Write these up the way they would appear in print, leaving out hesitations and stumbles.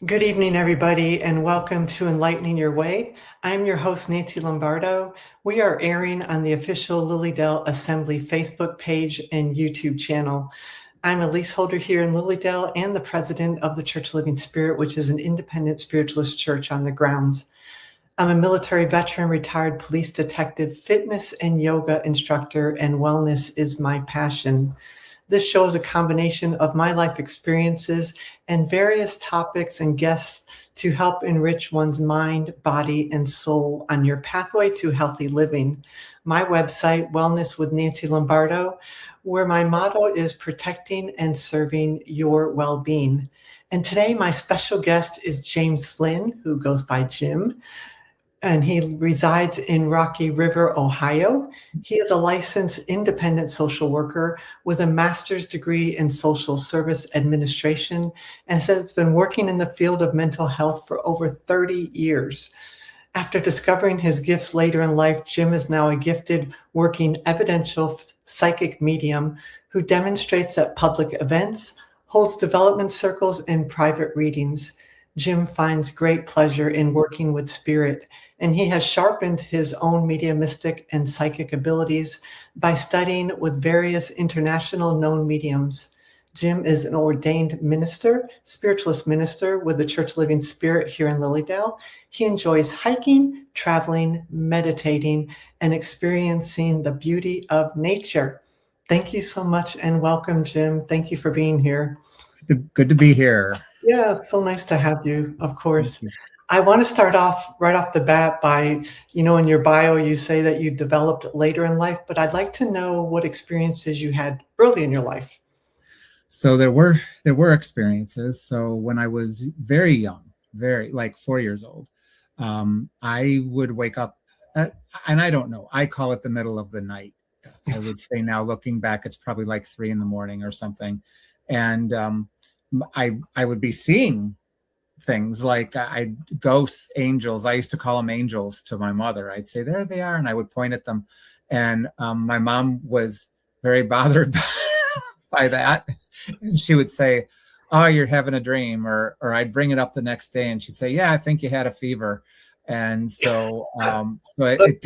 Good evening, everybody, and welcome to Enlightening Your Way. I'm your host, Nancy Lombardo. We are airing on the official Lilydale Assembly Facebook page and YouTube channel. I'm a leaseholder here in Lilydale and the president of the Church Living Spirit, which is an independent spiritualist church on the grounds. I'm a military veteran, retired police detective, fitness and yoga instructor, and wellness is my passion. This show is a combination of my life experiences and various topics and guests to help enrich one's mind, body, and soul on your pathway to healthy living. My website, Wellness with Nancy Lombardo, where my motto is protecting and serving your well-being. And today, my special guest is James Flynn, who goes by Jim, and he resides in Rocky River, Ohio. He is a licensed independent social worker with a master's degree in social service administration and has been working in the field of mental health for over 30 years. After discovering his gifts later in life, Jim is now a gifted working evidential psychic medium who demonstrates at public events, holds development circles, and private readings. Jim finds great pleasure in working with spirit, and he has sharpened his own mediumistic and psychic abilities by studying with various international known mediums. Jim is an ordained minister, spiritualist minister with the Church Living Spirit here in Lilydale. He enjoys hiking, traveling, meditating, and experiencing the beauty of nature. Thank you so much and welcome, Jim. Thank you for being here. Good to be here. Yeah, it's so nice to have you, of course. I want to start off right off the bat by, in your bio, you say that you developed later in life, but I'd like to know what experiences you had early in your life. So there were experiences. So when I was very young, very like 4 years old, I would wake up, and I don't know, I call it the middle of the night. I would say now, looking back, it's probably like 3 a.m. or something. And I would be seeing things like ghosts, angels. I used to call them angels to my mother. I'd say, there they are. And I would point at them. And my mom was very bothered by that. And she would say, oh, you're having a dream. Or I'd bring it up the next day and she'd say, yeah, I think you had a fever. And so, it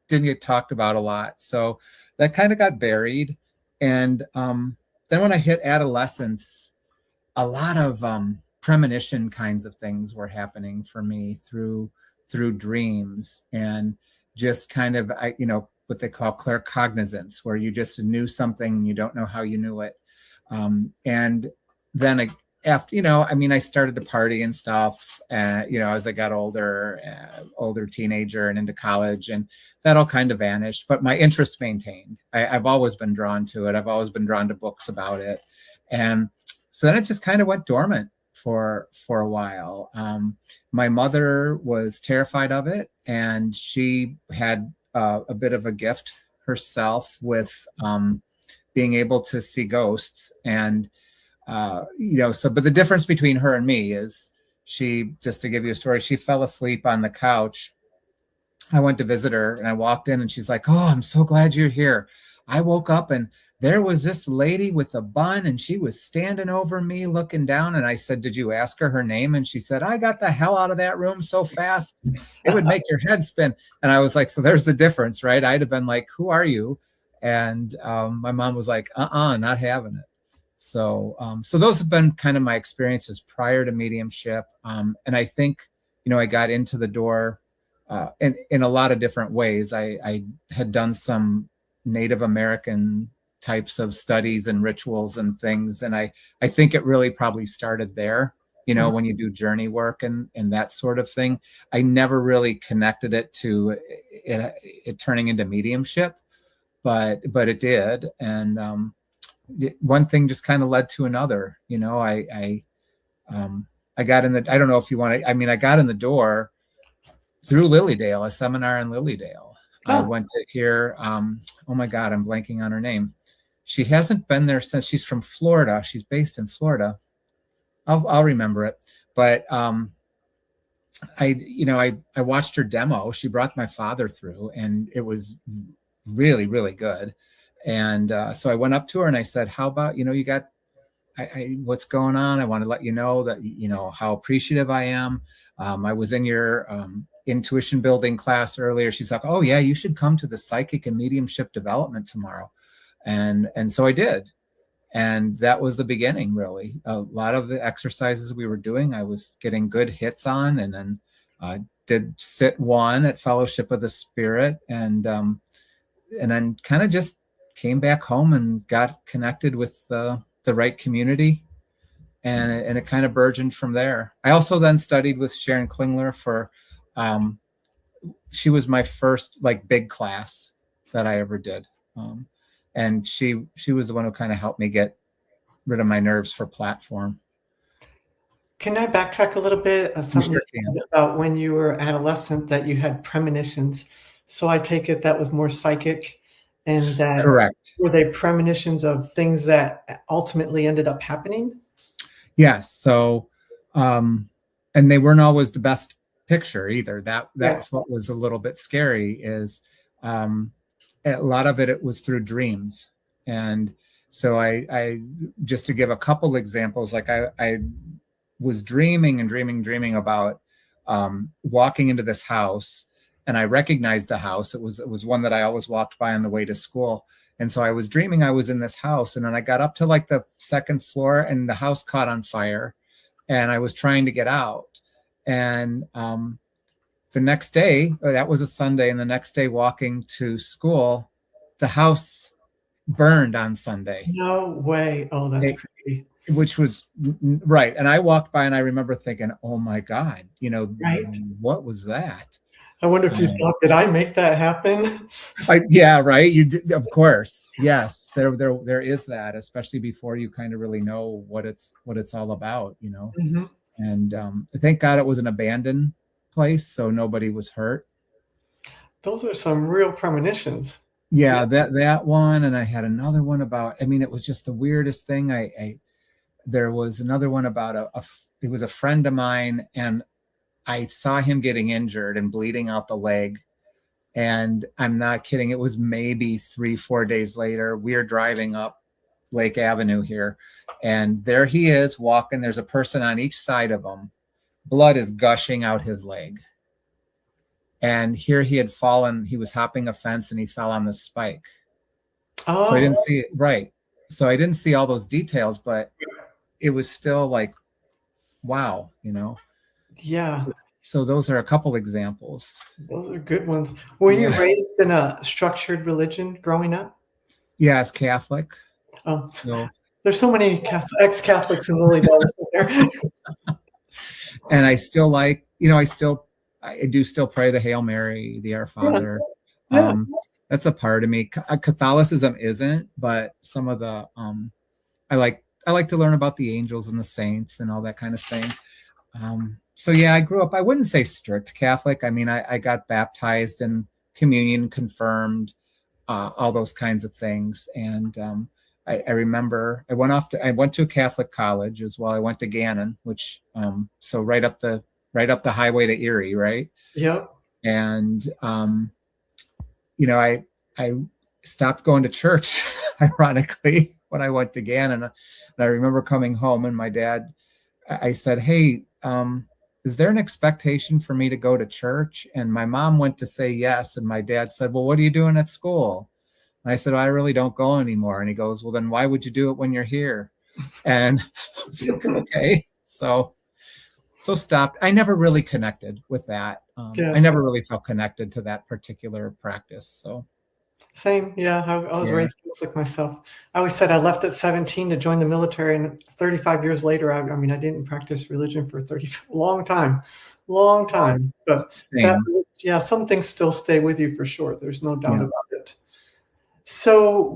didn't get talked about a lot. So that kind of got buried. And then when I hit adolescence, a lot of premonition kinds of things were happening for me through dreams, and just kind of, what they call claircognizance, where you just knew something and you don't know how you knew it. And then after, I started to party and stuff, as I got older teenager and into college, and that all kind of vanished, but my interest maintained. I've always been drawn to it. I've always been drawn to books about it. And so then it just kind of went dormant for a while. My mother was terrified of it, and she had a bit of a gift herself with being able to see ghosts. And, but the difference between her and me is just to give you a story, she fell asleep on the couch. I went to visit her and I walked in and she's like, oh, I'm so glad you're here. I woke up and there was this lady with a bun and she was standing over me looking down. And I said, did you ask her name? And she said, I got the hell out of that room so fast, it would make your head spin. And I was like, so there's the difference, right? I'd have been like, who are you? And my mom was like, not having it. So those have been kind of my experiences prior to mediumship. And I think, I got into the door in a lot of different ways. I had done some Native American types of studies and rituals and things. And I think it really probably started there, when you do journey work and that sort of thing. I never really connected it to it turning into mediumship, but it did. And one thing just kind of led to another. I got in I don't know if you want to, I got in the door through Lilydale, a seminar in Lilydale. Oh. I went to hear, oh my God, I'm blanking on her name. She hasn't been there since. She's from Florida. She's based in Florida. I'll remember it. But I watched her demo. She brought my father through, and it was really, really good. And so I went up to her and I said, how about, what's going on? I want to let you know that, how appreciative I am. I was in your intuition building class earlier. She's like, oh yeah, you should come to the psychic and mediumship development tomorrow. And so I did. And that was the beginning, really. A lot of the exercises we were doing, I was getting good hits on, and then did sit one at Fellowship of the Spirit, and then kind of just came back home and got connected with the right community, and it kind of burgeoned from there. I also then studied with Sharon Klingler for, she was my first like big class that I ever did. And she was the one who kind of helped me get rid of my nerves for platform. Can I backtrack a little bit? Something Sure you can. said about when you were adolescent that you had premonitions. So I take it that was more psychic, and that Correct. were they premonitions of things that ultimately ended up happening? Yes. So, and they weren't always the best picture either. That's what was a little bit scary, is a lot of it was through dreams. And so I just to give a couple examples, like I was dreaming about walking into this house, and I recognized the house. It was one that I always walked by on the way to school. And so I was dreaming I was in this house, and then I got up to like the second floor, and the house caught on fire, and I was trying to get out. And the next day, that was a Sunday, and the next day walking to school, the house burned on Sunday. No way. Oh, that's crazy. Which was right. And I walked by and I remember thinking, oh my God, Right. what was that? I wonder if you thought, did I make that happen? Yeah, right. You did, of course. Yes, there is that, especially before you kind of really know what it's all about, Mm-hmm. And thank God it was an abandoned place, so nobody was hurt. Those are some real premonitions. Yeah, that one, and I had another one about. I mean, it was just the weirdest thing. There was another one about it was a friend of mine, and I saw him getting injured and bleeding out the leg. And I'm not kidding. It was maybe 3-4 days later. We're driving up Lake Avenue here, and there he is walking. There's a person on each side of him. Blood is gushing out his leg. And here he had fallen. He was hopping a fence and he fell on the spike. Oh, so I didn't see it. Right. So I didn't see all those details, but it was still like, wow, yeah. So those are a couple examples. Those are good ones. Were you raised in a structured religion growing up? Yeah, as Catholic. Oh, so there's so many ex-Catholics in Lilydale there. And I still like, I do still pray the Hail Mary, the Our Father. Yeah. That's a part of me. Catholicism isn't, but some of the I like to learn about the angels and the saints and all that kind of thing. So yeah, I grew up, I wouldn't say strict Catholic. I mean, I got baptized and communion confirmed, all those kinds of things. And I remember I went to a Catholic college as well. I went to Gannon, which so right up the highway to Erie, right? Yep. And I stopped going to church, ironically, when I went to Gannon. And I remember coming home, and my dad, I said, hey, is there an expectation for me to go to church? And my mom went to say yes. And my dad said, well, what are you doing at school? And I said, I really don't go anymore. And he goes, well, then why would you do it when you're here? And I was like, okay. So stopped. I never really connected with that. I never really felt connected to that particular practice. So same. Yeah. I was raised like myself. I always said I left at 17 to join the military, and 35 years later, I mean, I didn't practice religion for long time. But some things still stay with you for sure. There's no doubt about it. So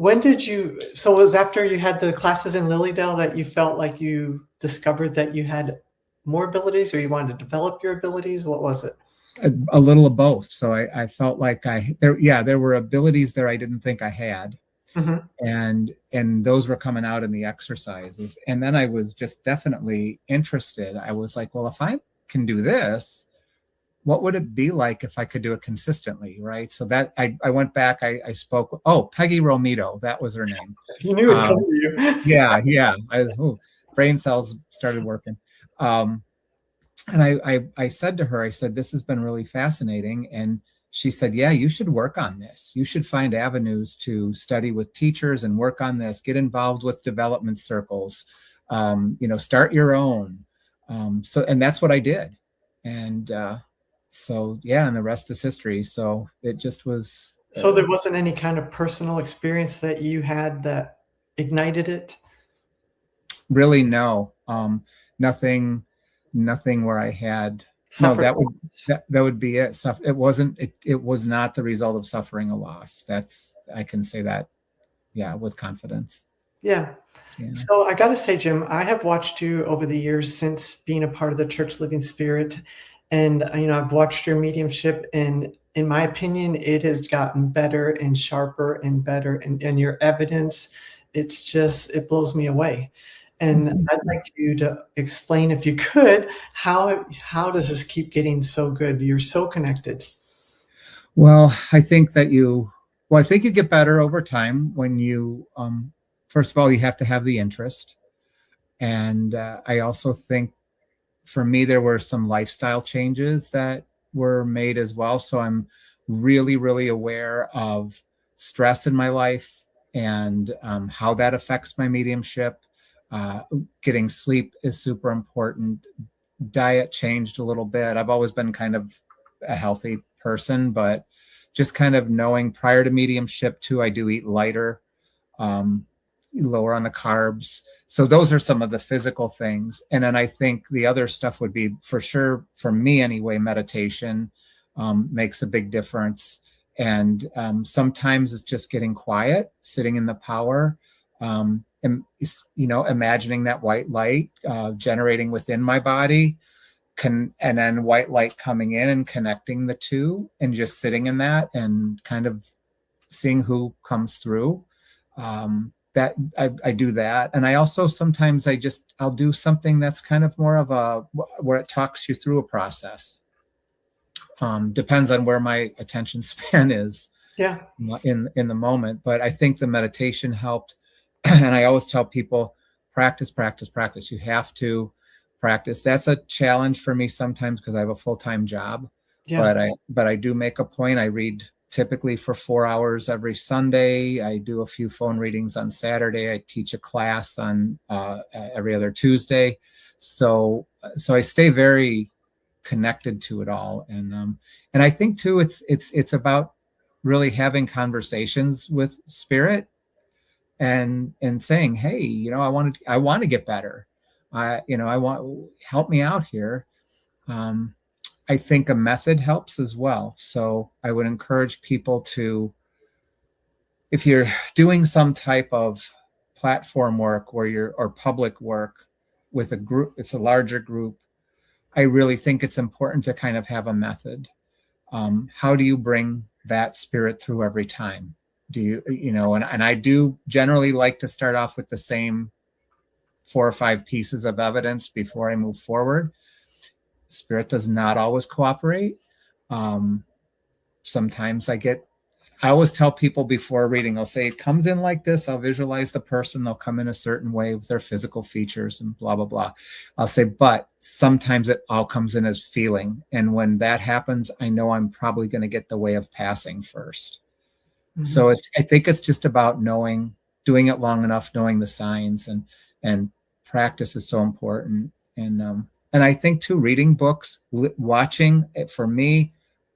so it was after you had the classes in Lilydale that you felt like you discovered that you had more abilities, or you wanted to develop your abilities? What was it? A little of both. So I felt like there were abilities there I didn't think I had. Mm-hmm. And those were coming out in the exercises. And then I was just definitely interested. I was like, well, if I can do this, what would it be like if I could do it consistently, right? So that I went back, I spoke, oh, Peggy Romito, that was her name. You knew it'd come to you. Yeah. Brain cells started working. And I said to her, I said, this has been really fascinating. And she said, yeah, you should work on this. You should find avenues to study with teachers and work on this, get involved with development circles, start your own. And that's what I did. And and the rest is history. So it just was. So there wasn't any kind of personal experience that you had that ignited it? Really, no. Nothing where I had that would be it. It wasn't. It was not the result of suffering a loss. I can say that, with confidence. Yeah. So I got to say, Jim, I have watched you over the years since being a part of the Church Living Spirit, and I've watched your mediumship, and in my opinion, it has gotten better and sharper and better, and your evidence, it blows me away. And I'd like you to explain, if you could, how does this keep getting so good? You're so connected. Well, I think you get better over time when you, first of all, you have to have the interest. And I also think for me, there were some lifestyle changes that were made as well. So I'm really, really aware of stress in my life and how that affects my mediumship. Getting sleep is super important. Diet changed a little bit. I've always been kind of a healthy person, but just kind of knowing prior to mediumship too, I do eat lighter, lower on the carbs. So those are some of the physical things. And then I think the other stuff would be, for sure, for me anyway, meditation makes a big difference. And sometimes it's just getting quiet, sitting in the power, and imagining that white light generating within my body, and then white light coming in and connecting the two, and just sitting in that and kind of seeing who comes through. That I do that. And I also sometimes I'll do something that's kind of more of where it talks you through a process. Depends on where my attention span is in the moment. But I think the meditation helped. And I always tell people, practice. You have to practice. That's a challenge for me sometimes because I have a full-time job. Yeah. But I do make a point. I read typically for 4 hours every Sunday. I do a few phone readings on Saturday. I teach a class on every other Tuesday. So I stay very connected to it all. And I think too, it's about really having conversations with spirit and saying, hey, I want to get better. Help me out here. I think a method helps as well. So I would encourage people to, if you're doing some type of platform work or public work with a group, it's a larger group, I really think it's important to kind of have a method. How do you bring that spirit through every time? And I do generally like to start off with the same 4 or 5 pieces of evidence before I move forward. Spirit does not always cooperate. Sometimes I always tell people before reading, I'll say, it comes in like this. I'll visualize the person. They'll come in a certain way with their physical features and blah, blah, blah. I'll say, but sometimes it all comes in as feeling. And when that happens, I know I'm probably going to get the way of passing first. Mm-hmm. So I think it's just about doing it long enough, knowing the signs, and practice is so important. And I think too, reading books, watching, for me,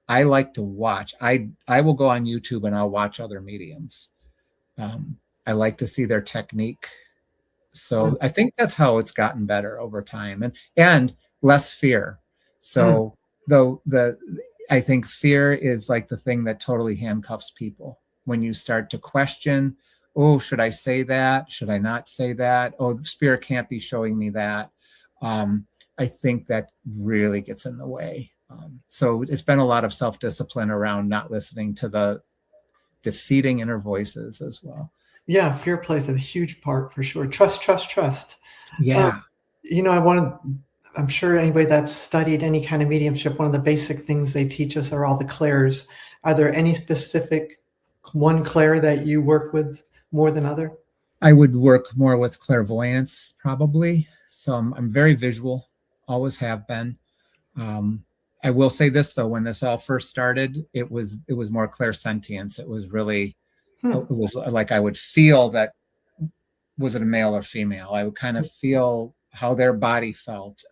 I like to watch. I will go on YouTube and I'll watch other mediums. I like to see their technique. So I think that's how it's gotten better over time, and less fear. So I think fear is like the thing that totally handcuffs people. When you start to question, oh, should I say that? Should I not say that? Oh, the spirit can't be showing me that. I think that really gets in the way. So it's been a lot of self-discipline around not listening to the defeating inner voices as well. Yeah, fear plays a huge part for sure. Trust. Yeah. I'm sure anybody that's studied any kind of mediumship, one of the basic things they teach us are all the clairs. Are there any specific one clair that you work with more than other? I would work more with clairvoyance probably. So I'm very visual, always have been. Um, I will say this though, when this all first started, it was more clairsentience. It was really, Hmm. it was like I would feel that, was it a male or female? I would kind of feel how their body felt.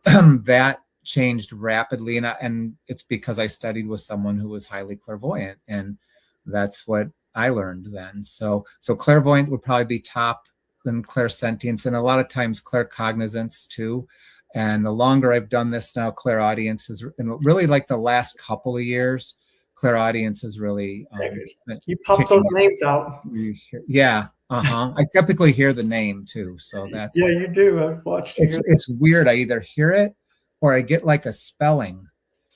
That changed rapidly, and it's because I studied with someone who was highly clairvoyant, and that's what I learned then. So clairvoyant would probably be top, then clairsentience, and a lot of times claircognizance too. And the longer I've done this now, clairaudience is, and really like the last couple of years, clairaudience is really You pop those kicking names out. in. Yeah, I typically hear the name too, so Yeah, that's, you do. I've watched you. it's weird. I either hear it or I get like a spelling.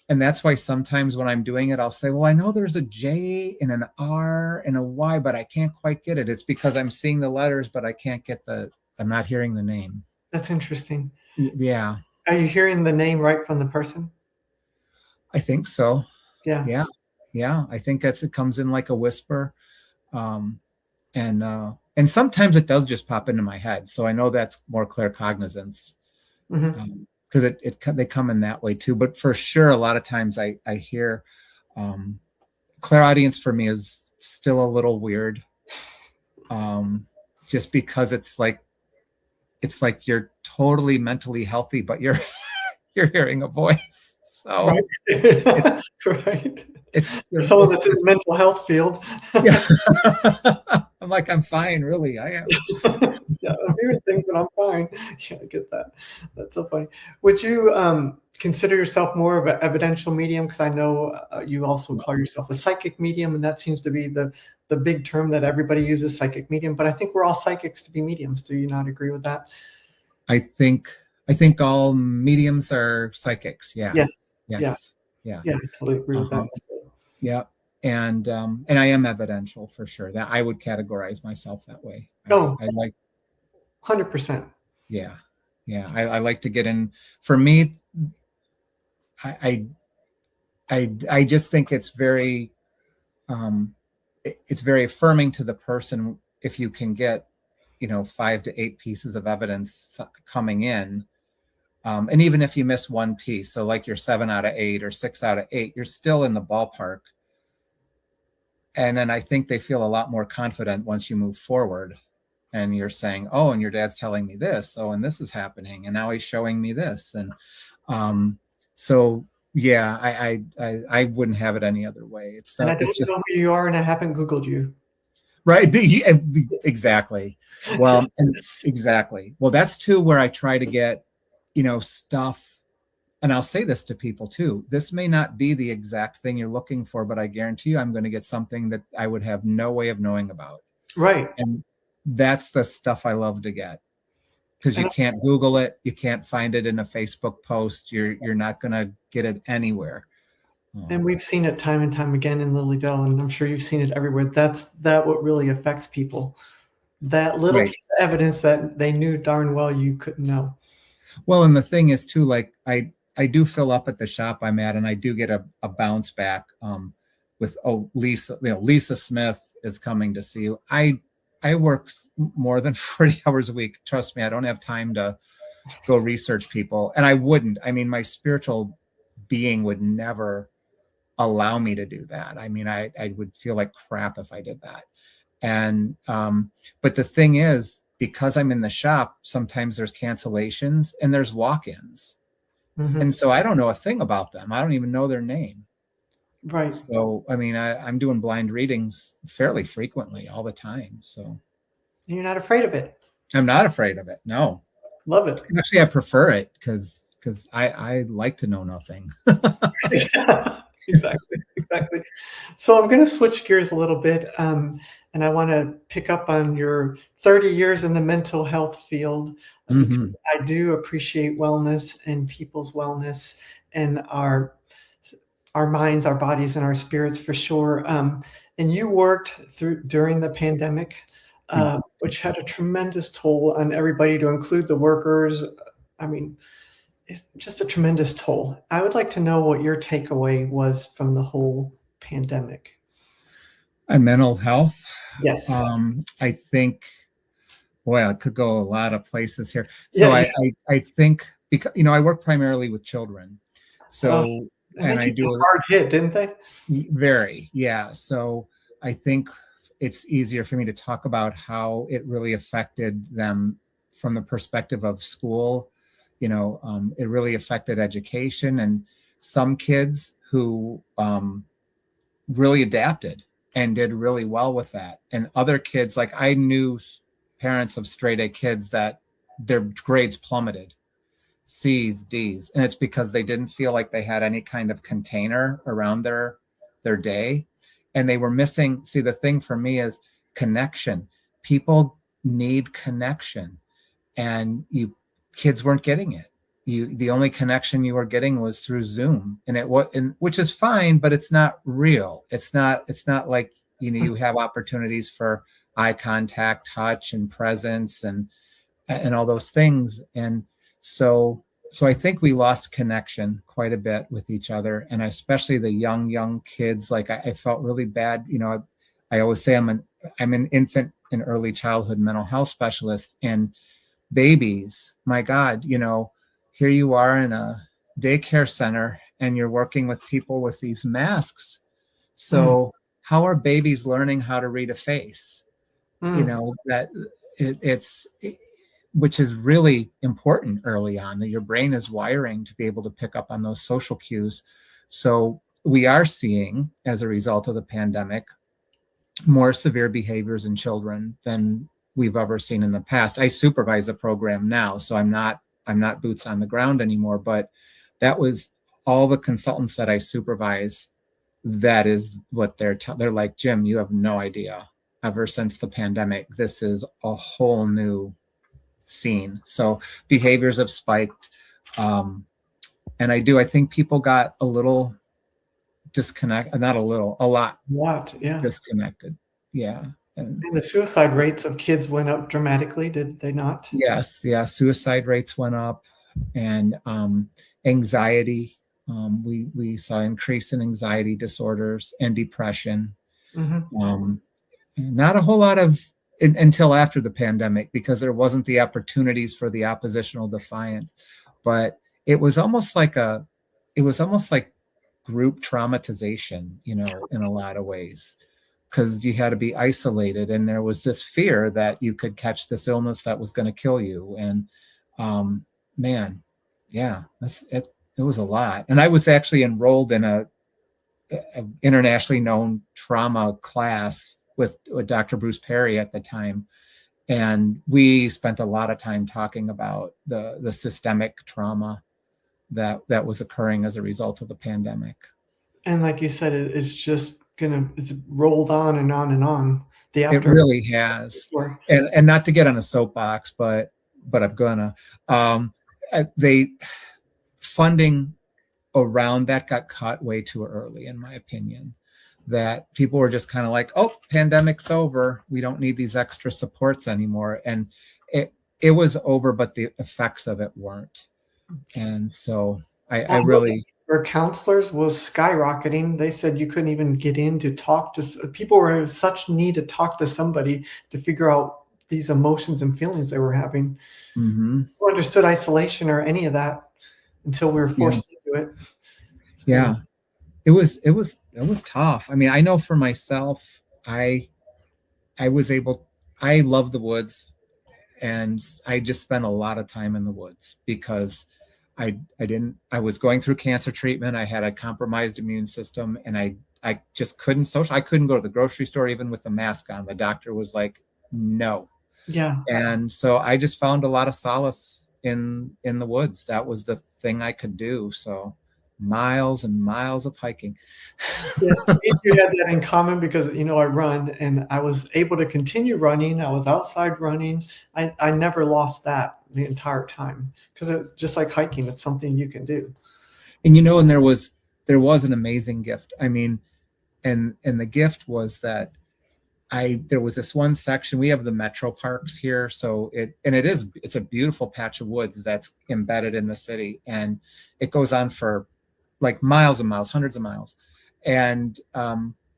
And that's why sometimes when I'm doing it, I'll say, well, I know there's a J and an R and a Y, but I can't quite get it. It's because I'm seeing the letters, but I can't get I'm not hearing the name. That's interesting. Yeah, Are you hearing the name right from the person? I think so. Yeah. Yeah. Yeah. I think it comes in like a whisper. Um, and sometimes it does just pop into my head. So I know that's more claircognizance. Hmm. Because they come in that way too. But for sure, a lot of times I hear, clairaudience for me is still a little weird, just because it's like you're totally mentally healthy, but you're you're hearing a voice. So Right. Right. it's For someone it's that's in the just, mental health field. yeah. I'm like, I'm fine, really. I am. Yeah, I'm hearing things, but I'm fine. Yeah, I get that. That's so funny. Would you consider yourself more of an evidential medium? Because I know you also call yourself a psychic medium, and that seems to be the big term that everybody uses, psychic medium. But I think we're all psychics to be mediums. Do you not agree with that? I think I think all mediums are psychics. Yeah. Yes. Yeah. Yes. Yeah. Yeah. I totally agree with that. Uh-huh. Yeah. And I am evidential for sure. That I would categorize myself that way. Oh, I like, 100%. yeah. Yeah. I like to get in. For me, I I just think it's very, it's very affirming to the person if you can get, 5 to 8 pieces of evidence coming in. And even if you miss one piece, so like you're 7 out of 8 or 6 out of 8, you're still in the ballpark. And then I think they feel a lot more confident once you move forward and you're saying, oh, and your dad's telling me this. Oh, and this is happening. And now he's showing me this. And so, yeah, I wouldn't have it any other way. And I It's don't just know who you are, and I haven't Googled you. right. Exactly. Well, exactly. Well, that's too where I try to get, stuff. And I'll say this to people too. This may not be the exact thing you're looking for, but I guarantee you I'm going to get something that I would have no way of knowing about. Right. And that's the stuff I love to get, because you And can't Google it. You can't find it in a Facebook post. You're not going to get it anywhere. And we've seen it time and time again in Lily Dell, and I'm sure you've seen it everywhere. That's what really affects people. That little Right. piece of evidence that they knew darn well you couldn't know. Well, and the thing is too, like I do fill up at the shop I'm at, and I do get a bounce back with, oh, Lisa, Lisa Smith is coming to see you. I work more than 40 hours a week. Trust me, I don't have time to go research people, and I wouldn't. I mean, my spiritual being would never allow me to do that. I mean, I would feel like crap if I did that. And but the thing is, because I'm in the shop, sometimes there's cancellations and there's walk-ins. Mm-hmm. And so I don't know a thing about them. I don't even know their name. Right. So, I mean, I'm doing blind readings fairly frequently all the time. So And you're not afraid of it. I'm not afraid of it. No, Love it. actually, I prefer it because I like to know nothing. Exactly. Exactly. So I'm going to switch gears a little bit, and I want to pick up on your 30 years in the mental health field, because Mhm. I do appreciate wellness and people's wellness and our minds, our bodies, and our spirits for sure. And you worked during the pandemic, which had a tremendous toll on everybody, to include the workers, I mean, it's just a tremendous toll. I would like to know what your takeaway was from the whole pandemic. And mental health. Yes. I think, boy, I could go a lot of places here. So Yeah. I think, because I work primarily with children, Oh, so and they and I took a do hard hit, didn't they? very, yeah. So I think it's easier for me to talk about how it really affected them from the perspective of school. It really affected education, and some kids who really adapted and did really well with that. And other kids, like I knew parents of straight A kids that their grades plummeted, C's, D's, and it's because they didn't feel like they had any kind of container around their day, and they were missing. See, the thing for me is connection. People need connection, and kids weren't getting it. The only connection you were getting was through Zoom, which is fine, but it's not real. It's not like you have opportunities for eye contact, touch, and presence, and all those things. And so I think we lost connection quite a bit with each other, and especially the young kids. Like I felt really bad. I always say I'm an infant and early childhood mental health specialist, and babies, my God, here you are in a daycare center and you're working with people with these masks. Mm, So how are babies learning how to read a face? mm. That it's which is really important early on, that your brain is wiring to be able to pick up on those social cues. So we are seeing, as a result of the pandemic, more severe behaviors in children than we've ever seen in the past. I supervise a program now, so I'm not boots on the ground anymore, but that was all the consultants that I supervise. That is what they're like, Jim, you have no idea. Ever since the pandemic, this is a whole new scene. So behaviors have spiked. And I think people got a little not a little, a lot What? Yeah. disconnected. Yeah. And And the suicide rates of kids went up dramatically, did they not? yes, yeah, suicide rates went up, and anxiety. We saw increase in anxiety disorders and depression. Hmm. Not a whole lot until after the pandemic, because there wasn't the opportunities for the oppositional defiance. But it was almost like group traumatization, in a lot of ways, because you had to be isolated, and there was this fear that you could catch this illness that was going to kill you. And man, yeah, it was a lot. And I was actually enrolled in a internationally known trauma class with Dr. Bruce Perry at the time, and we spent a lot of time talking about the systemic trauma that was occurring as a result of the pandemic. And like you said, it's rolled on and on and on. The It after. really has. And not to get on a soapbox, but I'm gonna. They funding around that got cut way too early, in my opinion. That people were just kind of like, oh, pandemic's over, we don't need these extra supports anymore. And it was over, but the effects of it weren't. And so I really, where counselors was skyrocketing. They said you couldn't even get in to talk to people. Were in such need to talk to somebody to figure out these emotions and feelings they were having. mm-hmm. Who understood isolation or any of that until we were forced to do it. Yeah, it was tough. I mean, I know for myself, I love the woods, and I just spent a lot of time in the woods because I was going through cancer treatment. I had a compromised immune system, and I just couldn't social. I couldn't go to the grocery store even with a mask on. The doctor was like, no. Yeah. And so I just found a lot of solace in the woods. That was the thing I could do. So miles and miles of hiking. Yeah, you had that in common because I run, and I was able to continue running. I was outside running. I never lost that the entire time, because just like hiking, it's something you can do. And and there was an amazing gift. I mean, and the gift was that there was this one section. We have the metro parks here, so it's a beautiful patch of woods that's embedded in the city, and it goes on for like miles and miles, hundreds of miles. And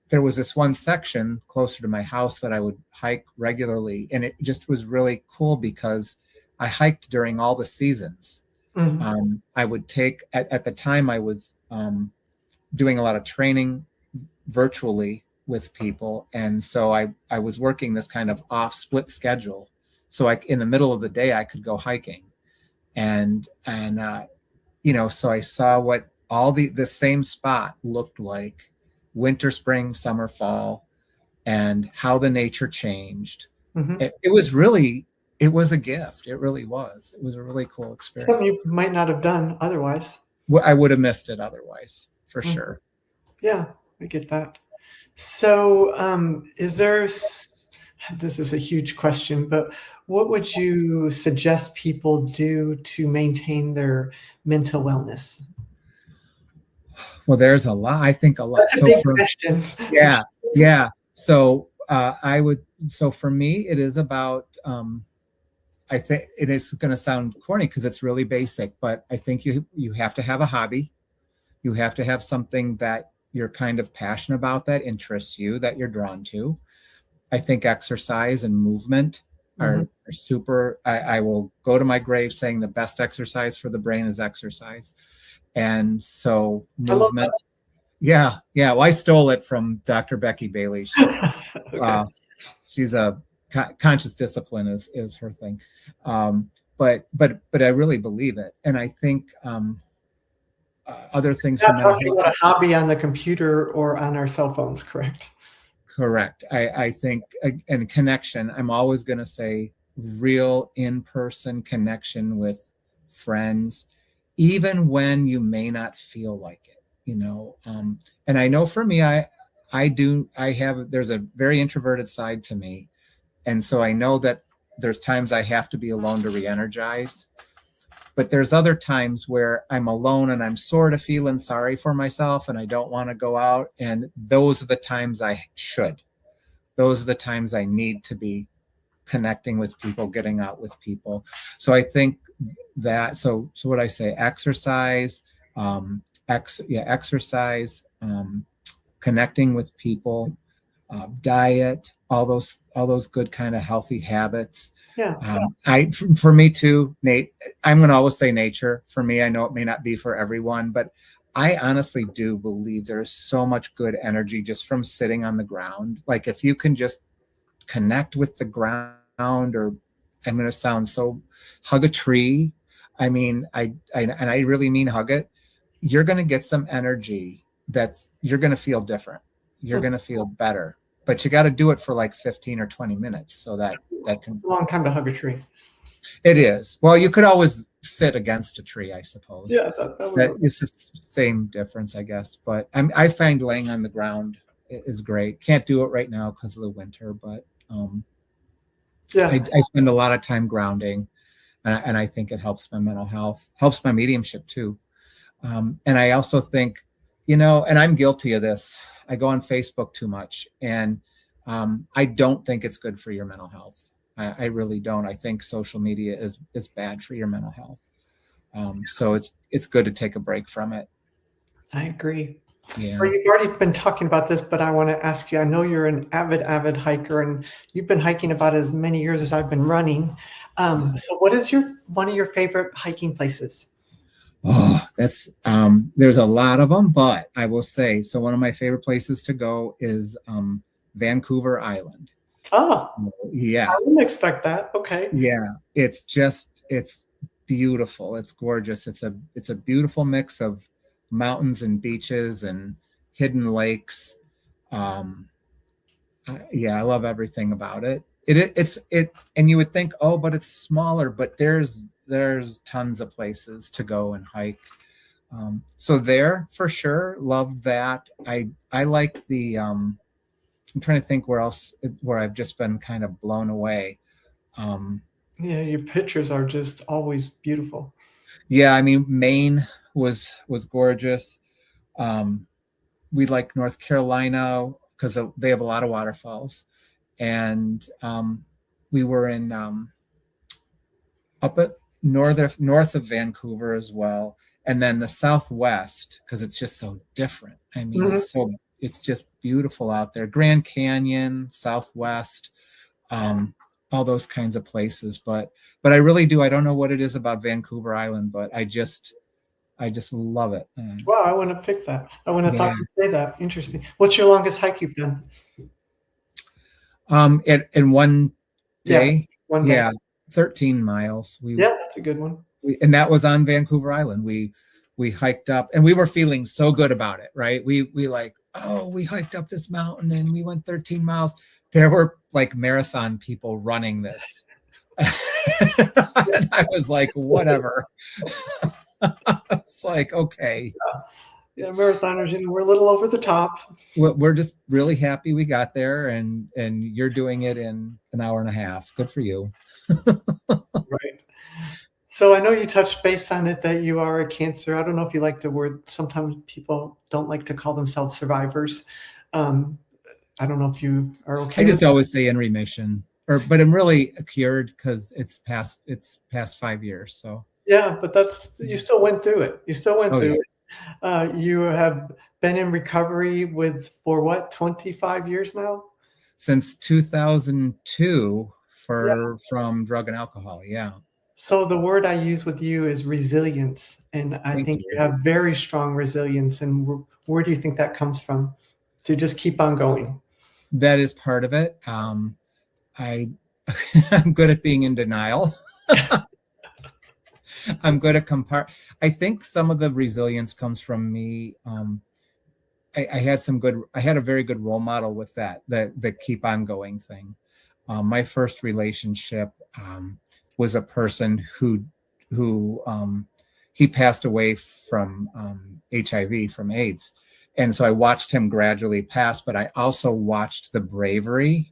there was this one section closer to my house that I would hike regularly, and it just was really cool because I hiked during all the seasons. I would take at the time I was doing a lot of training virtually with people, and so I was working this kind of off split schedule, so in the middle of the day I could go hiking, and so I saw what all the same spot looked like winter, spring, summer, fall, and how the nature changed. It was a gift. It really was. It was a really cool experience. Something you might not have done otherwise. I would have missed it otherwise, for sure. Yeah, I get that. So this is a huge question, but what would you suggest people do to maintain their mental wellness? Well, there's a lot. I think a lot. That's a big question. Yeah. So so for me, it is about, I think it is going to sound corny because it's really basic, but I think you have to have a hobby. You have to have something that you're kind of passionate about, that interests you, that you're drawn to. I think exercise and movement are super. I will go to my grave saying the best exercise for the brain is exercise. And so movement. Yeah. Well, I stole it from Dr. Becky Bailey. Okay. She's a conscious discipline is her thing. But I really believe it. And I think other things. Not talking about a hobby on the computer or on our cell phones, correct? Correct. I think, and connection, I'm always going to say real in-person connection with friends, even when you may not feel like it, and I know for me, there's a very introverted side to me. And so I know that there's times I have to be alone to re-energize, but there's other times where I'm alone and I'm sort of feeling sorry for myself and I don't want to go out. And those are the times those are the times I need to be connecting with people, getting out with people. So I think that, so what I say, exercise, exercise, connecting with people, diet, all those good kind of healthy habits. Yeah. For me too, Nate, I'm going to always say nature. For me, I know it may not be for everyone, but I honestly do believe there is so much good energy just from sitting on the ground. Like if you can just connect with the ground, or I'm going to sound so, hug a tree. I mean, I really mean hug it. You're going to get some energy you're going to feel different. You're going to feel better, but you got to do it for like 15 or 20 minutes. So that can. It's a long time to hug a tree. It is. Well, you could always sit against a tree, I suppose. Yeah. It's the same difference, I guess. But I find laying on the ground is great. Can't do it right now because of the winter, but I spend a lot of time grounding, and I think it helps my mental health, helps my mediumship too. And I also think, and I'm guilty of this. I go on Facebook too much, and I don't think it's good for your mental health. I really don't. I think social media is bad for your mental health. So it's good to take a break from it. I agree. Yeah. Well, you've already been talking about this, but I want to ask you, I know you're an avid hiker, and you've been hiking about as many years as I've been running. So what is one of your favorite hiking places? Oh, that's there's a lot of them, but I will say, so one of my favorite places to go is Vancouver Island. Oh, so, yeah. I didn't expect that. Okay. Yeah, it's beautiful. It's gorgeous. It's a beautiful mix of mountains and beaches and hidden lakes. I love everything about it. And you would think, oh, but it's smaller, but there's tons of places to go and hike. So there for sure, love that. I like the I'm trying to think where I've just been kind of blown away. Yeah, your pictures are just always beautiful. Yeah, I mean, Maine was gorgeous. We like North Carolina because they have a lot of waterfalls. and we were in up at north of Vancouver as well, and then the Southwest, because it's just so different. I mean, Mhm. it's just beautiful out there. Grand Canyon, Southwest, all those kinds of places. But I really do. I don't know what it is about Vancouver Island, but I just love it. And Wow, I wouldn't have picked that. I wouldn't have thought yeah, you'd say that. Interesting. What's your longest hike you've done? in one Yeah, day, one day. yeah, 13 miles. Yeah, that's a good one. And that was on Vancouver Island. We hiked up, and we were feeling so good about it, right? We like, oh, we hiked up this mountain and we went 13 miles. There were like marathon people running this. And I was like, whatever. It's like, okay. Yeah, marathoners, we're a little over the top. We're just really happy we got there, and you're doing it in an hour and a half. Good for you. Right. So I know you touched base on it that you are a cancer. I don't know if you like the word. Sometimes people don't like to call themselves survivors. Um, I don't know if you are I okay with just that. always say in remission, but I'm really cured because it's past 5 years. So Yeah, but that's you still went through it. You still went oh through yeah, it. You have been in recovery for what, 25 years now? since 2002 Yeah. from drug and alcohol. Yeah, So the word I use with you is resilience, and I thank think you. you have very strong resilience. And where do you think that comes from? To just keep on going. That is part of it. I I'm good at being in denial. I'm good at compart. I think some of the resilience comes from me. I had I had a very good role model with that, the keep on going thing. My first relationship was a person who he passed away from HIV, from AIDS, and so I watched him gradually pass. But I also watched the bravery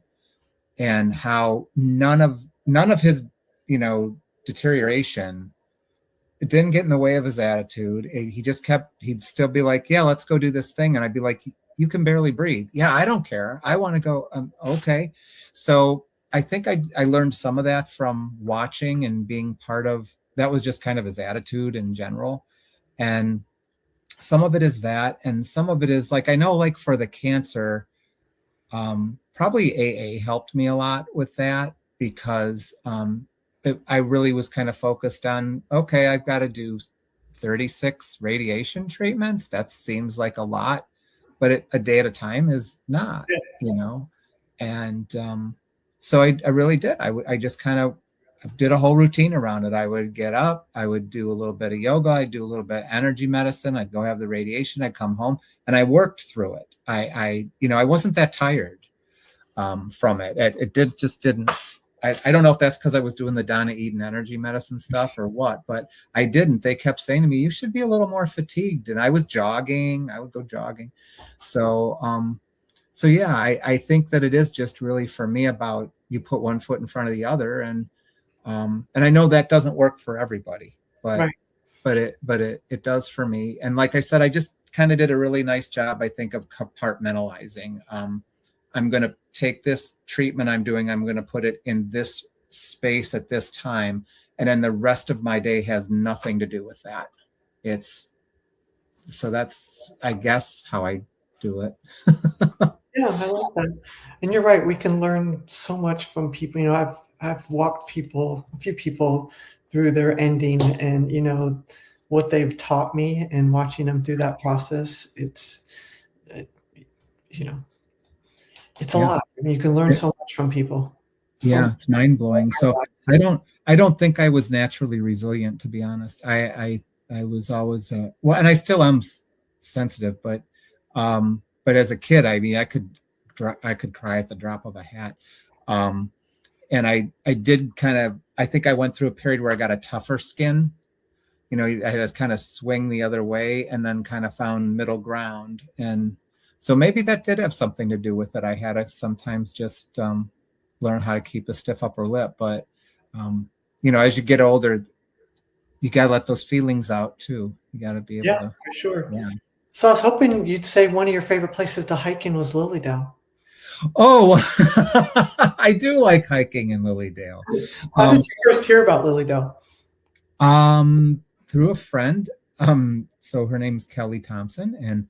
and how none of his deterioration, it didn't get in the way of his attitude. He just he'd still be like, yeah, let's go do this thing. And I'd be like, you can barely breathe. Yeah, I don't care. I want to go. Okay. So I think I learned some of that from watching and being part of that. Was just kind of his attitude in general. And some of it is that. And some of it is like, I know, like for the cancer, probably AA helped me a lot with that because I really was kind of focused on, okay, I've got to do 36 radiation treatments. That seems like a lot, but a day at a time is not, Yeah. you know? And so I really did. I just kind of did a whole routine around it. I would get up, I would do a little bit of yoga, I'd do a little bit of energy medicine, I'd go have the radiation, I'd come home, and I worked through it. I wasn't that tired from it. It didn't. I don't know if that's because I was doing the Donna Eden energy medicine stuff or what, but I didn't. They kept saying to me, you should be a little more fatigued. And I was jogging. I would go jogging. So, so yeah, I think that it is just really for me about you put one foot in front of the other. And I know that doesn't work for everybody, but Right. it does for me. And like I said, I just kind of did a really nice job, I think, of compartmentalizing. I'm going to take this treatment I'm doing, I'm going to put it in this space at this time. And then the rest of my day has nothing to do with that. So that's, I guess, how I do it. Yeah, I like that. And you're right, we can learn so much from people. I've walked a few people through their ending, and what they've taught me, and watching them through that process, it, you know, it's a Yeah. lot. I mean, you can learn so much from people. So Yeah, it's mind blowing. So I don't think I was naturally resilient, to be honest. I was always well, and I still am sensitive, but as a kid, I mean, I could cry at the drop of a hat. Um, and I did kind of, I think I went through a period where I got a tougher skin. I had to kind of swing the other way and then kind of found middle ground. And so maybe that did have something to do with it. I had to sometimes just learn how to keep a stiff upper lip. But, as you get older, you got to let those feelings out too. You got to be able yeah, to, for sure. yeah. So I was hoping you'd say one of your favorite places to hike in was Lilydale. Oh, I do like hiking in Lilydale. How did Um, you first hear about Lily Dell? Through a friend. So her name's Kelly Thompson, and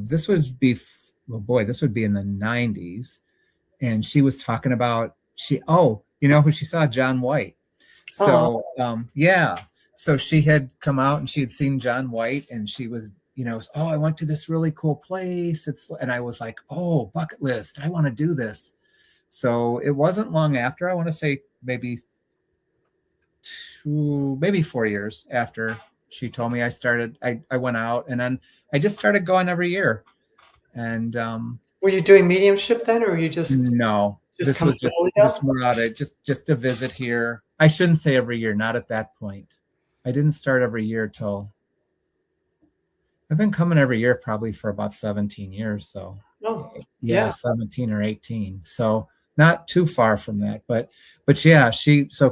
this would be, oh boy, this would be in the 90s. And she was talking about you know who she saw? John White. Oh, So yeah. So she had come out and she had seen John White, and she was, oh, I went to this really cool place. And I was like, oh, bucket list. I want to do this. So it wasn't long after, I want to say maybe 4 years after she told me, I went out, and then I just started going every year. And were you doing mediumship then, or were you no, just this coming was to Lily just Dell? more out of just a visit here. I shouldn't say every year, not at that point. I didn't start every year till I've been coming every year probably for about 17 years. So Oh, yeah, yeah. 17 or 18. So not too far from that. But yeah,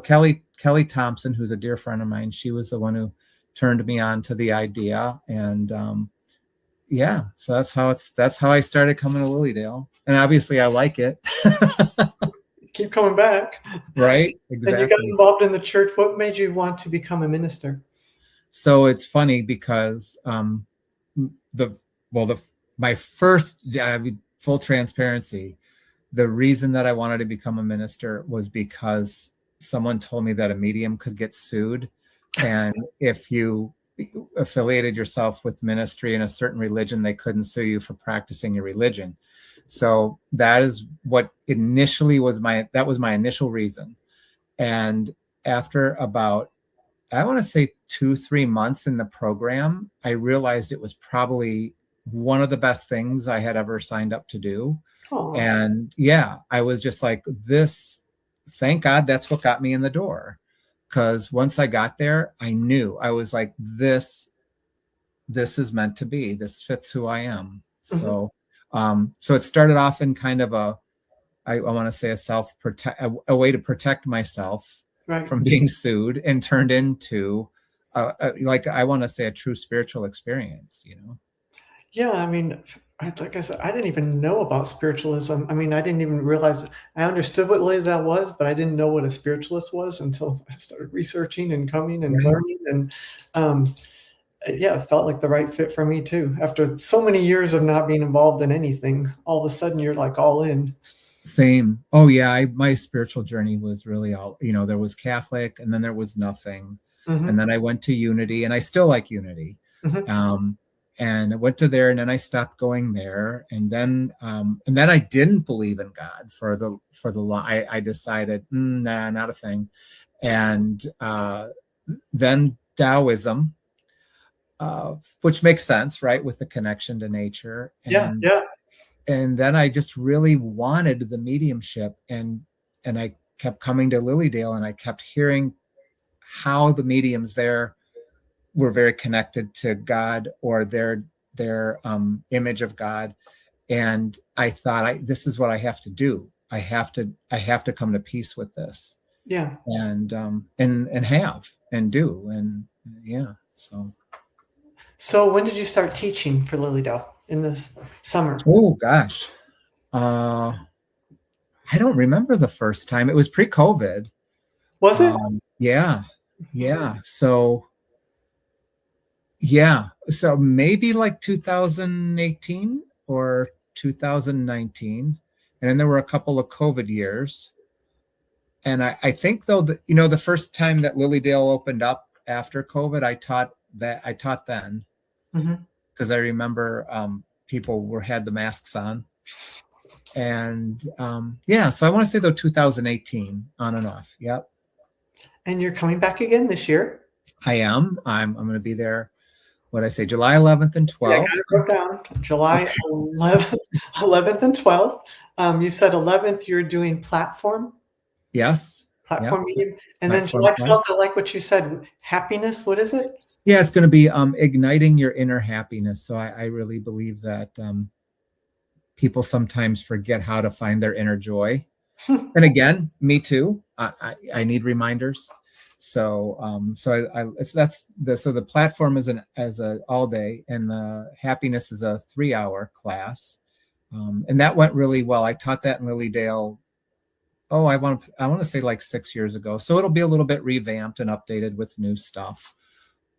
Kelly Thompson, who's a dear friend of mine, she was the one who turned me on to the idea. And yeah, so that's how I started coming to Lilydale. And obviously I like it. Keep coming back. Right? And you got Exactly. involved in the church. What made you want to become a minister? So it's funny because the well the my first full transparency, the reason that I wanted to become a minister was because someone told me that a medium could get sued, and if you affiliated yourself with ministry in a certain religion, they couldn't sue you for practicing your religion. So that is what initially was my initial reason. And after about, I want to say 2-3 months in the program, I realized it was probably one of the best things I had ever signed up to do. Oh, And yeah, I was just like, thank God that's what got me in the door. Because once I got there, I knew, I was like, this is meant to be. This fits who I am. mhm. So it started off in kind of I want to say a self protect, a way to protect myself Right. from being sued, and turned into like, I want to say, a true spiritual experience. Yeah, I mean, like I said, I didn't even know about spiritualism. I mean, I didn't even realize I understood what Lisa was, but I didn't know what a spiritualist was until I started researching and coming and Right. learning. And um, yeah, it felt like the right fit for me too. After so many years of not being involved in anything, all of a sudden you're like all in. Same. Oh yeah, my spiritual journey was really all, there was Catholic, and then there was nothing. And Hmm. then I went to Unity, and I still like Unity. Hmm. Um, and I went to there, and then I stopped going there. And then I didn't believe in God I decided, nah, not a thing. And then Taoism, which makes sense, right? With the connection to nature. Yeah, And yeah, then I just really wanted the mediumship, and I kept coming to Lilydale, and I kept hearing how the mediums there were very connected to God, or their image of God. And I thought, this is what I have to do. I have to come to peace with this, yeah. and have and do. And yeah, so. So when did you start teaching for Lily Dell in this summer? Oh gosh, uh I don't remember the first time. It was pre-COVID. Was it? Yeah, yeah. So yeah, so maybe like 2018 or 2019, and then there were a couple of COVID years. And I think, though, the first time that Lilydale opened up after COVID, I taught then, Hmm. because I remember people had the masks on. And yeah, so I want to say, though, 2018, on and off. Yep. And you're coming back again this year? I am. I'm going to be there. What I say, July 11th and Yeah, I got 12th. it wrote down. July Okay. 11th and 12th. You said 11th you're doing Yes. Yep. platform medium, and then Platform July class. 12th, I like what you said. Happiness, what is it? Yeah, it's going to be igniting your inner happiness. So I really believe that people sometimes forget how to find their inner joy. And again, me too. I need reminders. So the platform is a all day, and the happiness is a 3-hour class. And that went really well. I taught that in Lilydale. Oh, I want to say like 6 years ago. So it'll be a little bit revamped and updated with new stuff.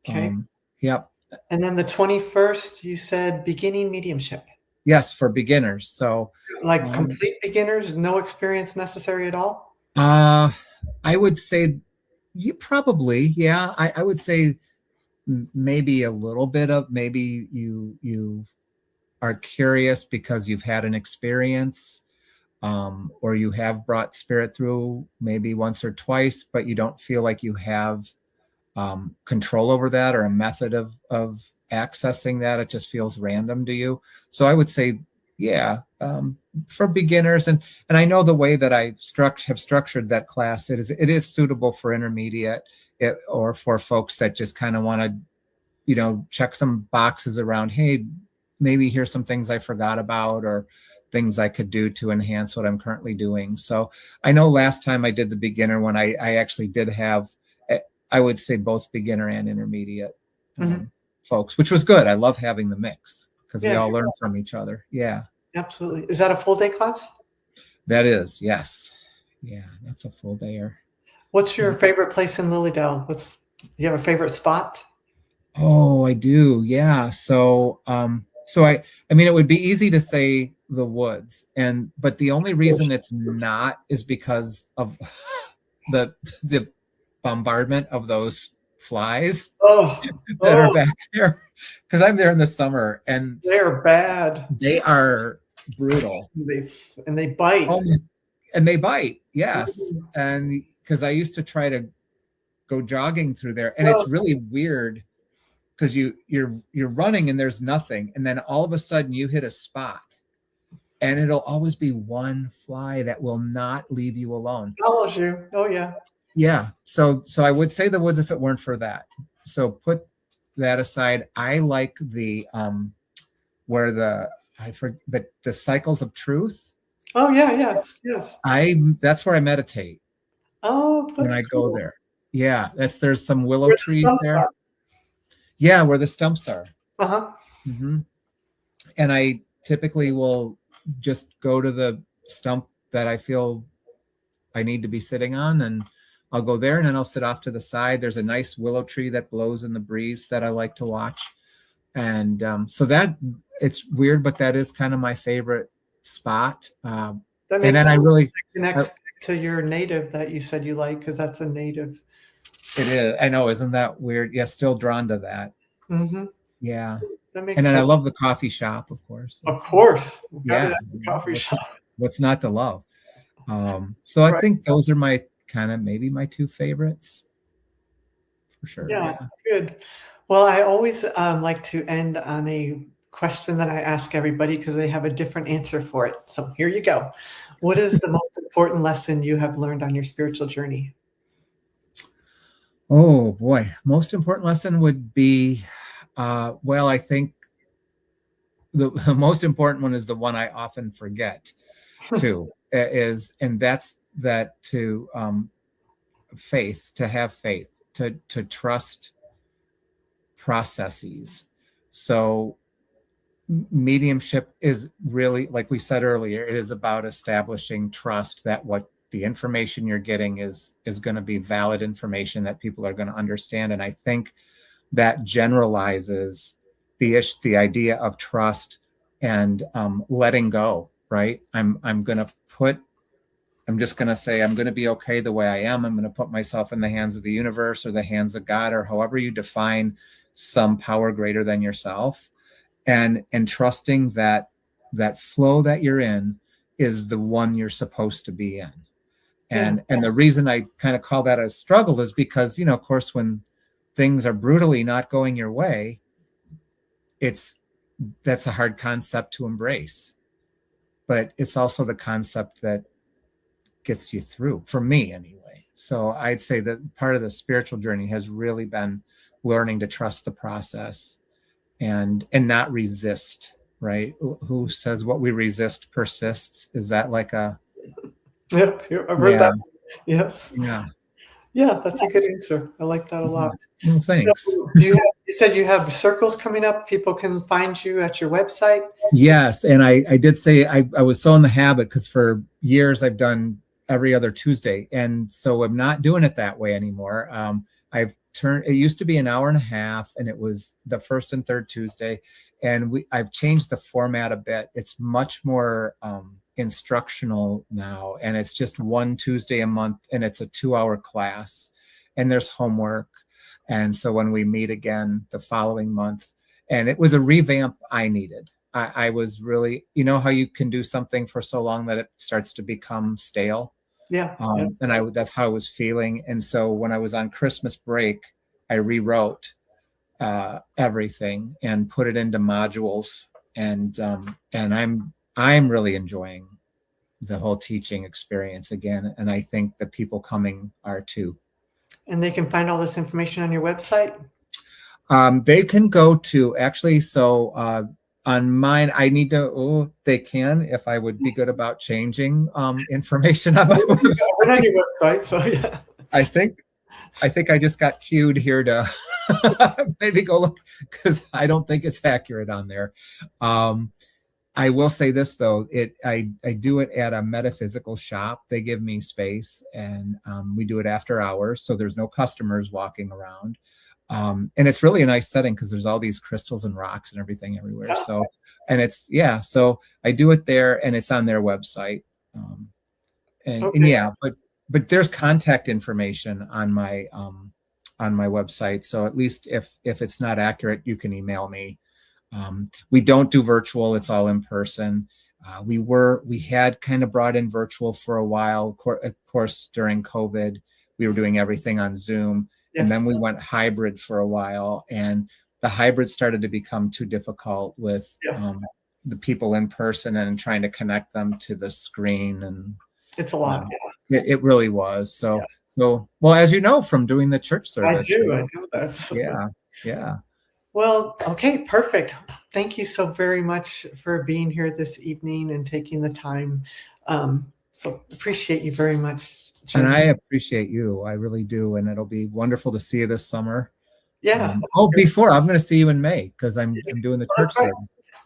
Okay. Yep. And then the 21st, you said beginning mediumship. Yes, for beginners. So Like complete beginners, no experience necessary at all? I would say you probably, yeah. I would say maybe a little bit of, maybe you are curious because you've had an experience, or you have brought spirit through maybe once or twice, but you don't feel like you have control over that or a method of accessing that. It just feels random to you. So I would say, yeah, for beginners, and I know the way that I have structured that class, it is suitable for intermediate, or for folks that just kind of want to, check some boxes around, hey, maybe here's some things I forgot about, or things I could do to enhance what I'm currently doing. So I know last time I did the beginner one, I actually did have, I would say, both beginner and intermediate folks, which was good. I love having the mix because we all learn from each other. Yeah. Absolutely. Is that a full day class? That is, yes. Yeah, that's a full dayer. What's your favorite place in Lilydale? You have a favorite spot? Oh, I do. Yeah. So, I mean, it would be easy to say the woods, but the only reason it's not is because of the bombardment of those flies that are back there. Because I'm there in the summer, and they're bad. They are brutal. They bite. And they bite. Yes. And because I used to try to go jogging through there, and it's really weird because you're running and there's nothing, and then all of a sudden you hit a spot, and it'll always be one fly that will not leave you alone. Follows you. Oh yeah. Yeah. So I would say the woods if it weren't for that. So put that aside. I like the where the cycles of truth. Oh yeah, yes. That's where I meditate. Oh, when I go there. Yeah, there's some willow trees there. Yeah, where the stumps are. Mm-hmm. And I typically will just go to the stump that I feel I need to be sitting on, and I'll go there, and then I'll sit off to the side. There's a nice willow tree that blows in the breeze that I like to watch. And so that, it's weird, but that is kind of my favorite spot. And then I really connect to your native that you said you like, because that's a native. It is. I know. Isn't that weird? Yeah, still drawn to that. Mm-hmm. Yeah. That makes and then sense. I love the coffee shop, of course. Of course. Yeah. Coffee shop. What's not to love? So I think those are my maybe my two favorites. For sure. Yeah. Good. Well, I always like to end on a question that I ask everybody because they have a different answer for it. So here you go. What is the most important lesson you have learned on your spiritual journey? Oh boy, most important lesson would be, I think the most important one is the one I often forget too, and that's that to faith, to have faith, to trust processes. So mediumship is really, like we said earlier, it is about establishing trust that what the information you're getting is going to be valid information that people are going to understand. And I think that generalizes the idea of trust and letting go, right? I'm just going to say, I'm going to be okay the way I am. I'm going to put myself in the hands of the universe or the hands of God, or however you define some power greater than yourself. And trusting that flow that you're in is the one you're supposed to be in. And the reason I kind of call that a struggle is because, of course, when things are brutally not going your way, that's a hard concept to embrace. But it's also the concept that gets you through, for me anyway. So I'd say that part of the spiritual journey has really been learning to trust the process and not resist, right? Who says what we resist persists? Is that like a... Yep, I've heard that. Yes. Yeah. Yeah, that's a good answer. I like that a lot. Well, thanks. So, you You said you have circles coming up. People can find you at your website. Yes, and I did say I was so in the habit because for years I've done every other Tuesday, and so I'm not doing it that way anymore. I've turned. It used to be an hour and a half, and it was the first and third Tuesday, and I've changed the format a bit. It's much more instructional now, and it's just one Tuesday a month, and it's a 2-hour class, and there's homework, and so when we meet again the following month, and it was a revamp I needed. I was really, you know how you can do something for so long that it starts to become stale. Yeah. And that's how I was feeling. And so when I was on Christmas break, I rewrote everything and put it into modules. And I'm really enjoying the whole teaching experience again. And I think the people coming are too. And they can find all this information on your website? They can go to on mine, I need to, they can, if I would be good about changing information on my website. We're on your website, so yeah. I think I just got cued here to maybe go look, because I don't think it's accurate on there. I will say this though, I do it at a metaphysical shop. They give me space, and we do it after hours, so there's no customers walking around. And it's really a nice setting because there's all these crystals and rocks and everything everywhere. Yeah. So, and it's, yeah, so I do it there, and it's on their website. And yeah, but there's contact information on my website. So at least if it's not accurate, you can email me. We don't do virtual. It's all in person. We had kind of brought in virtual for a while. Of course, during COVID, we were doing everything on Zoom. Yes. And then we went hybrid for a while, and the hybrid started to become too difficult with the people in person and trying to connect them to the screen. And it's a lot. It really was. So, well, as you know, from doing the church service. I know that. Yeah. Well, okay, perfect. Thank you so very much for being here this evening and taking the time. So appreciate you very much, Jim. And I appreciate you. I really do. And it'll be wonderful to see you this summer. Yeah. I'm going to see you in May because I'm doing the church service.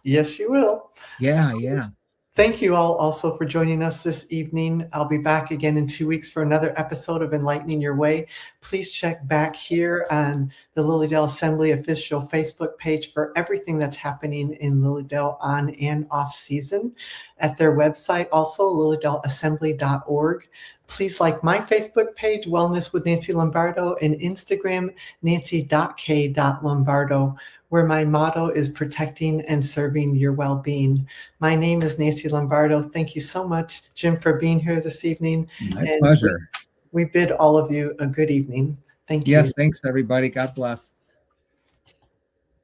Yes, you will. Yeah. Thank you all also for joining us this evening. I'll be back again in 2 weeks for another episode of Enlightening Your Way. Please check back here on the Lilydale Assembly official Facebook page for everything that's happening in Lilydale on and off season. At their website, also lilydaleassembly.org. Please like my Facebook page, Wellness with Nancy Lombardo, and Instagram, nancy.k.lombardo, where my motto is protecting and serving your well-being. My name is Nancy Lombardo. Thank you so much, Jim, for being here this evening. My pleasure. We bid all of you a good evening. Thank you. Yes, thanks, everybody. God bless.